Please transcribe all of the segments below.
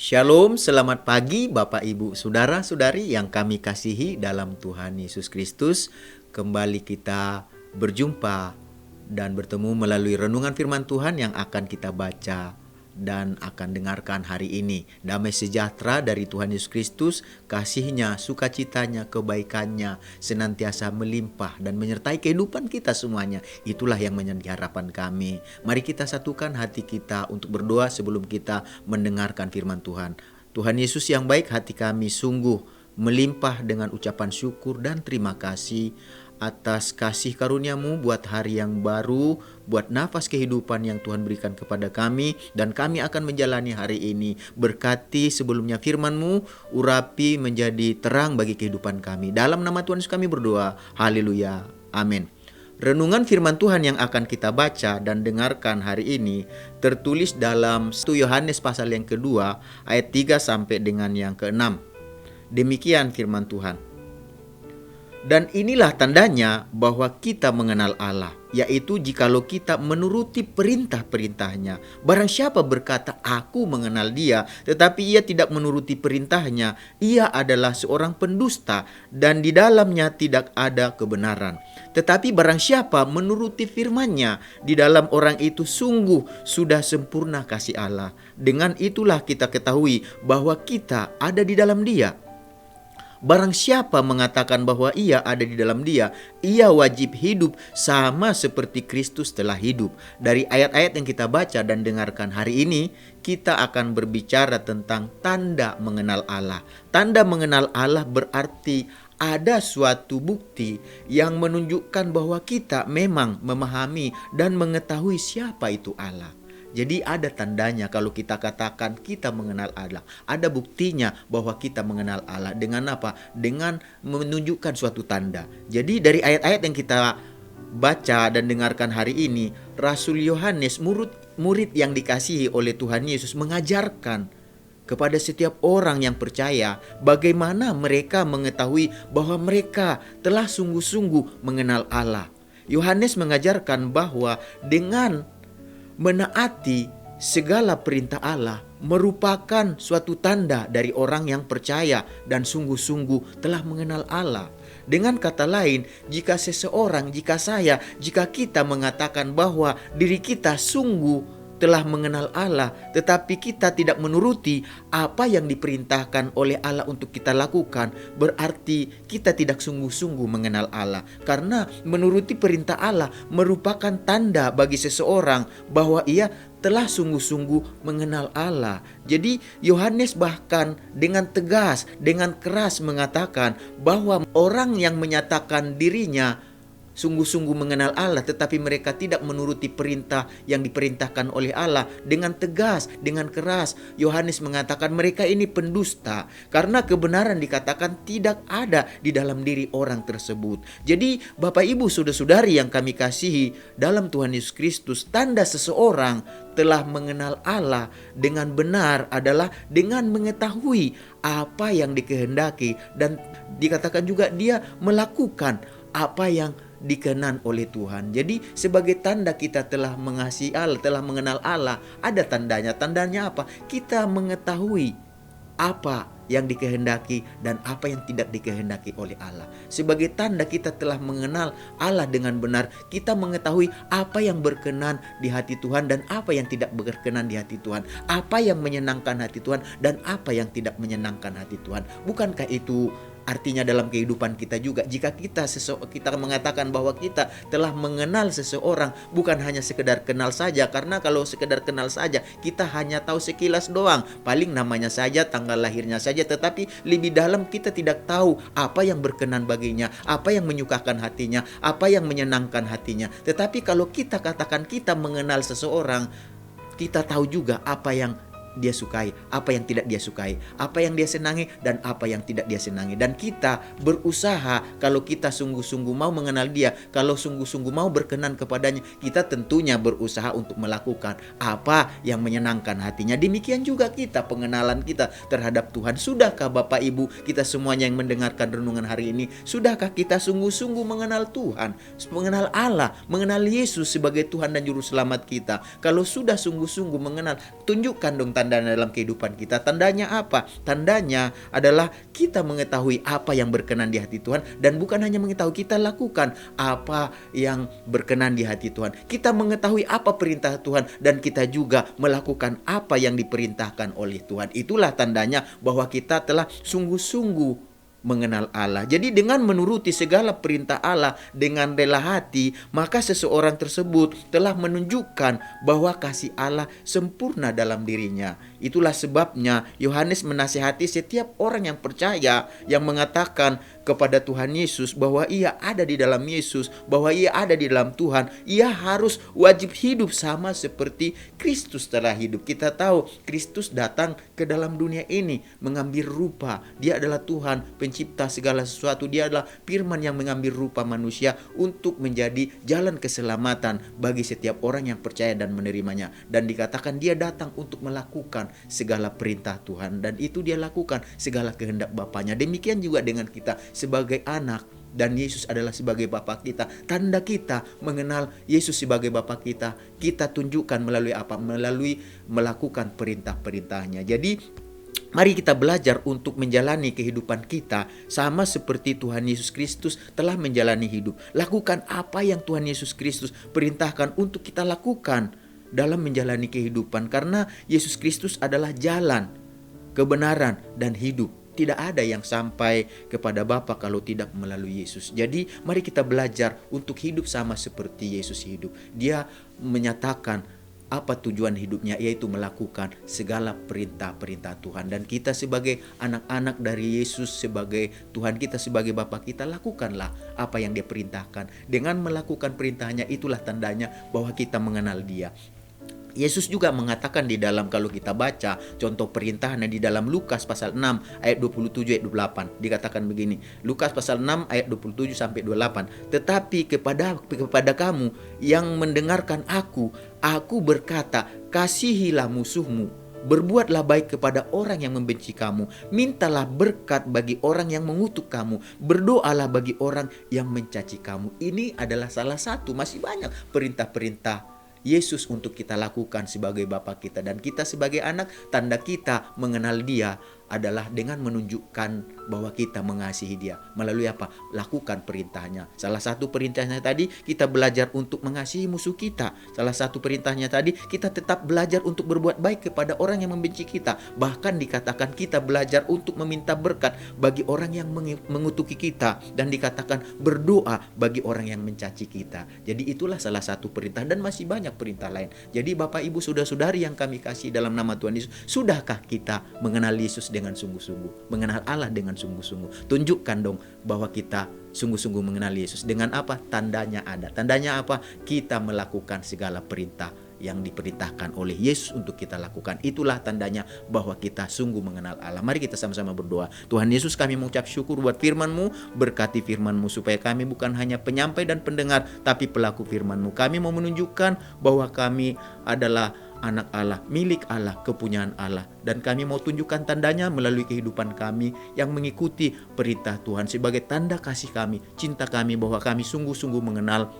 Shalom, selamat pagi Bapak Ibu Saudara-saudari yang kami kasihi dalam Tuhan Yesus Kristus. Kembali kita berjumpa dan bertemu melalui renungan firman Tuhan yang akan kita baca dan akan dengarkan hari ini. Damai sejahtera dari Tuhan Yesus Kristus, kasih-Nya, sukacitanya, kebaikannya senantiasa melimpah dan menyertai kehidupan kita semuanya. Itulah yang menjadi harapan kami. Mari kita satukan hati kita untuk berdoa sebelum kita mendengarkan firman Tuhan. Tuhan Yesus yang baik, hati kami sungguh melimpah dengan ucapan syukur dan terima kasih atas kasih karunia-Mu buat hari yang baru, buat nafas kehidupan yang Tuhan berikan kepada kami, dan kami akan menjalani hari ini. Berkati sebelumnya firman-Mu, urapi menjadi terang bagi kehidupan kami. Dalam nama Tuhan Yesus kami berdoa, haleluya, amin. Renungan firman Tuhan yang akan kita baca dan dengarkan hari ini tertulis dalam 1 Yohanes pasal yang kedua, ayat 3 sampai dengan yang ke-6. Demikian firman Tuhan. Dan inilah tandanya bahwa kita mengenal Allah, yaitu jikalau kita menuruti perintah-perintahnya. Barang siapa berkata, aku mengenal Dia, tetapi ia tidak menuruti perintahnya, ia adalah seorang pendusta, dan di dalamnya tidak ada kebenaran. Tetapi barang siapa menuruti firman-Nya, di dalam orang itu sungguh sudah sempurna kasih Allah. Dengan itulah kita ketahui bahwa kita ada di dalam Dia. Barang siapa mengatakan bahwa ia ada di dalam Dia, ia wajib hidup sama seperti Kristus telah hidup. Dari ayat-ayat yang kita baca dan dengarkan hari ini, kita akan berbicara tentang tanda mengenal Allah. Tanda mengenal Allah berarti ada suatu bukti yang menunjukkan bahwa kita memang memahami dan mengetahui siapa itu Allah. Jadi ada tandanya kalau kita katakan kita mengenal Allah. Ada buktinya bahwa kita mengenal Allah. Dengan apa? Dengan menunjukkan suatu tanda. Jadi dari ayat-ayat yang kita baca dan dengarkan hari ini, Rasul Yohanes, murid yang dikasihi oleh Tuhan Yesus, mengajarkan kepada setiap orang yang percaya bagaimana mereka mengetahui bahwa mereka telah sungguh-sungguh mengenal Allah. Yohanes mengajarkan bahwa dengan menaati segala perintah Allah merupakan suatu tanda dari orang yang percaya dan sungguh-sungguh telah mengenal Allah. Dengan kata lain, jika kita mengatakan bahwa diri kita sungguh telah mengenal Allah, tetapi kita tidak menuruti apa yang diperintahkan oleh Allah untuk kita lakukan, berarti kita tidak sungguh-sungguh mengenal Allah. Karena menuruti perintah Allah merupakan tanda bagi seseorang bahwa ia telah sungguh-sungguh mengenal Allah. Jadi Yohanes bahkan dengan tegas, dengan keras mengatakan bahwa orang yang menyatakan dirinya sungguh-sungguh mengenal Allah, tetapi mereka tidak menuruti perintah yang diperintahkan oleh Allah, dengan tegas, dengan keras, Yohanes mengatakan mereka ini pendusta, karena kebenaran dikatakan tidak ada di dalam diri orang tersebut. Jadi Bapak Ibu Saudara-saudari yang kami kasihi dalam Tuhan Yesus Kristus, tanda seseorang telah mengenal Allah dengan benar adalah dengan mengetahui apa yang dikehendaki, dan dikatakan juga dia melakukan apa yang dikenan oleh Tuhan. Jadi sebagai tanda kita telah mengasihi Allah, telah mengenal Allah, ada tandanya. Tandanya apa? Kita mengetahui apa yang dikehendaki dan apa yang tidak dikehendaki oleh Allah. Sebagai tanda kita telah mengenal Allah dengan benar, kita mengetahui apa yang berkenan di hati Tuhan dan apa yang tidak berkenan di hati Tuhan, apa yang menyenangkan hati Tuhan dan apa yang tidak menyenangkan hati Tuhan. Bukankah itu artinya dalam kehidupan kita juga, jika kita mengatakan bahwa kita telah mengenal seseorang, bukan hanya sekedar kenal saja, karena kalau sekedar kenal saja kita hanya tahu sekilas doang, paling namanya saja, tanggal lahirnya saja, tetapi lebih dalam kita tidak tahu apa yang berkenan baginya, apa yang menyukakan hatinya, apa yang menyenangkan hatinya. Tetapi kalau kita katakan kita mengenal seseorang, kita tahu juga apa yang dia sukai, apa yang tidak dia sukai, apa yang dia senangi dan apa yang tidak dia senangi. Dan kita berusaha, kalau kita sungguh-sungguh mau mengenal dia, kalau sungguh-sungguh mau berkenan kepadanya, kita tentunya berusaha untuk melakukan apa yang menyenangkan hatinya. Demikian juga kita, pengenalan kita terhadap Tuhan. Sudahkah Bapak Ibu, kita semuanya yang mendengarkan renungan hari ini, sudahkah kita sungguh-sungguh mengenal Tuhan, mengenal Allah, mengenal Yesus sebagai Tuhan dan Juru Selamat kita? Kalau sudah sungguh-sungguh mengenal, tunjukkan dong tanda tanda-tanda dalam kehidupan kita. Tandanya apa? Tandanya adalah kita mengetahui apa yang berkenan di hati Tuhan, dan bukan hanya mengetahui, kita lakukan apa yang berkenan di hati Tuhan. Kita mengetahui apa perintah Tuhan dan kita juga melakukan apa yang diperintahkan oleh Tuhan. Itulah tandanya bahwa kita telah sungguh-sungguh mengenal Allah. Jadi dengan menuruti segala perintah Allah dengan rela hati, maka seseorang tersebut telah menunjukkan bahwa kasih Allah sempurna dalam dirinya. Itulah sebabnya Yohanes menasihati setiap orang yang percaya, yang mengatakan kepada Tuhan Yesus bahwa ia ada di dalam Yesus, bahwa ia ada di dalam Tuhan. Ia harus wajib hidup sama seperti Kristus telah hidup. Kita tahu Kristus datang ke dalam dunia ini mengambil rupa. Dia adalah Tuhan, pencipta segala sesuatu. Dia adalah firman yang mengambil rupa manusia untuk menjadi jalan keselamatan bagi setiap orang yang percaya dan menerimanya. Dan dikatakan dia datang untuk melakukan segala perintah Tuhan, dan itu dia lakukan segala kehendak Bapanya. Demikian juga dengan kita sebagai anak, dan Yesus adalah sebagai Bapa kita. Tanda kita mengenal Yesus sebagai Bapa kita, kita tunjukkan melalui apa? Melalui melakukan perintah-perintahnya. Jadi mari kita belajar untuk menjalani kehidupan kita sama seperti Tuhan Yesus Kristus telah menjalani hidup. Lakukan apa yang Tuhan Yesus Kristus perintahkan untuk kita lakukan dalam menjalani kehidupan. Karena Yesus Kristus adalah jalan, kebenaran, dan hidup. Tidak ada yang sampai kepada Bapa kalau tidak melalui Yesus. Jadi mari kita belajar untuk hidup sama seperti Yesus hidup. Dia menyatakan apa tujuan hidupnya, yaitu melakukan segala perintah-perintah Tuhan. Dan kita sebagai anak-anak dari Yesus, sebagai Tuhan kita, sebagai Bapa kita, lakukanlah apa yang Dia perintahkan. Dengan melakukan perintahnya, itulah tandanya bahwa kita mengenal Dia. Yesus juga mengatakan di dalam, kalau kita baca contoh perintahnya di dalam Lukas pasal 6 ayat 27 ayat 28, dikatakan begini. Lukas pasal 6 ayat 27 sampai 28. Tetapi kepada kamu yang mendengarkan aku berkata, kasihilah musuhmu, berbuatlah baik kepada orang yang membenci kamu, mintalah berkat bagi orang yang mengutuk kamu, berdoalah bagi orang yang mencaci kamu. Ini adalah salah satu, masih banyak perintah-perintah Yesus untuk kita lakukan sebagai Bapa kita. Dan kita sebagai anak, tanda kita mengenal Dia adalah dengan menunjukkan bahwa kita mengasihi Dia. Melalui apa? Lakukan perintahnya. Salah satu perintahnya tadi, kita belajar untuk mengasihi musuh kita. Salah satu perintahnya tadi, kita tetap belajar untuk berbuat baik kepada orang yang membenci kita. Bahkan dikatakan kita belajar untuk meminta berkat bagi orang yang mengutuki kita. Dan dikatakan berdoa bagi orang yang mencaci kita. Jadi itulah salah satu perintah, dan masih banyak perintah lain. Jadi Bapak, Ibu, Saudara-saudari yang kami kasih dalam nama Tuhan Yesus, sudahkah kita mengenal Yesus dengan sungguh-sungguh, mengenal Allah dengan sungguh-sungguh? Tunjukkan dong bahwa kita sungguh-sungguh mengenal Yesus. Dengan apa? Tandanya ada. Tandanya apa? Kita melakukan segala perintah yang diperintahkan oleh Yesus untuk kita lakukan. Itulah tandanya bahwa kita sungguh mengenal Allah. Mari kita sama-sama berdoa. Tuhan Yesus, kami mengucap syukur buat firman-Mu. Berkati firman-Mu supaya kami bukan hanya penyampai dan pendengar, tapi pelaku firman-Mu. Kami mau menunjukkan bahwa kami adalah anak Allah, milik Allah, kepunyaan Allah. Dan kami mau tunjukkan tandanya melalui kehidupan kami yang mengikuti perintah Tuhan sebagai tanda kasih kami, cinta kami, bahwa kami sungguh-sungguh mengenal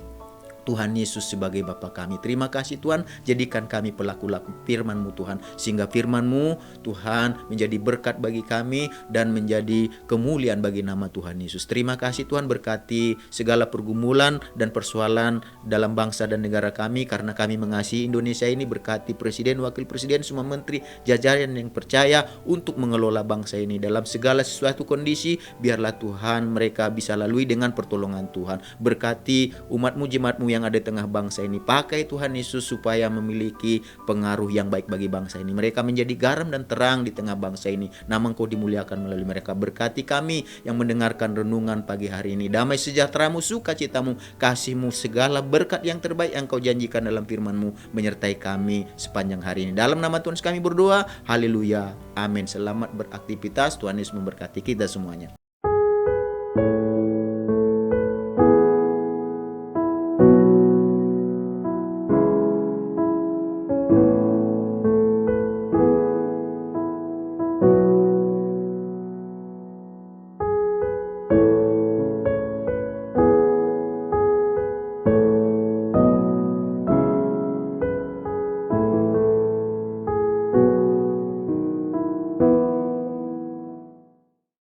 Tuhan Yesus sebagai Bapa kami. Terima kasih Tuhan, jadikan kami pelaku-laku firman-Mu Tuhan, sehingga firman-Mu Tuhan menjadi berkat bagi kami dan menjadi kemuliaan bagi nama Tuhan Yesus. Terima kasih Tuhan, berkati segala pergumulan dan persoalan dalam bangsa dan negara kami, karena kami mengasihi Indonesia ini. Berkati Presiden, Wakil Presiden, semua menteri, jajaran yang percaya untuk mengelola bangsa ini dalam segala sesuatu kondisi. Biarlah Tuhan mereka bisa lalui dengan pertolongan Tuhan. Berkati umat-Mu, jemaat-Mu yang ada di tengah bangsa ini. Pakai Tuhan Yesus supaya memiliki pengaruh yang baik bagi bangsa ini. Mereka menjadi garam dan terang di tengah bangsa ini. Nama Engkau dimuliakan melalui mereka. Berkati kami yang mendengarkan renungan pagi hari ini. Damai sejahtera-Mu, sukacita-Mu, kasih-Mu, segala berkat yang terbaik yang Engkau janjikan dalam firman-Mu menyertai kami sepanjang hari ini. Dalam nama Tuhan kami berdoa. Haleluya. Amin. Selamat beraktivitas. Tuhan Yesus memberkati kita semuanya.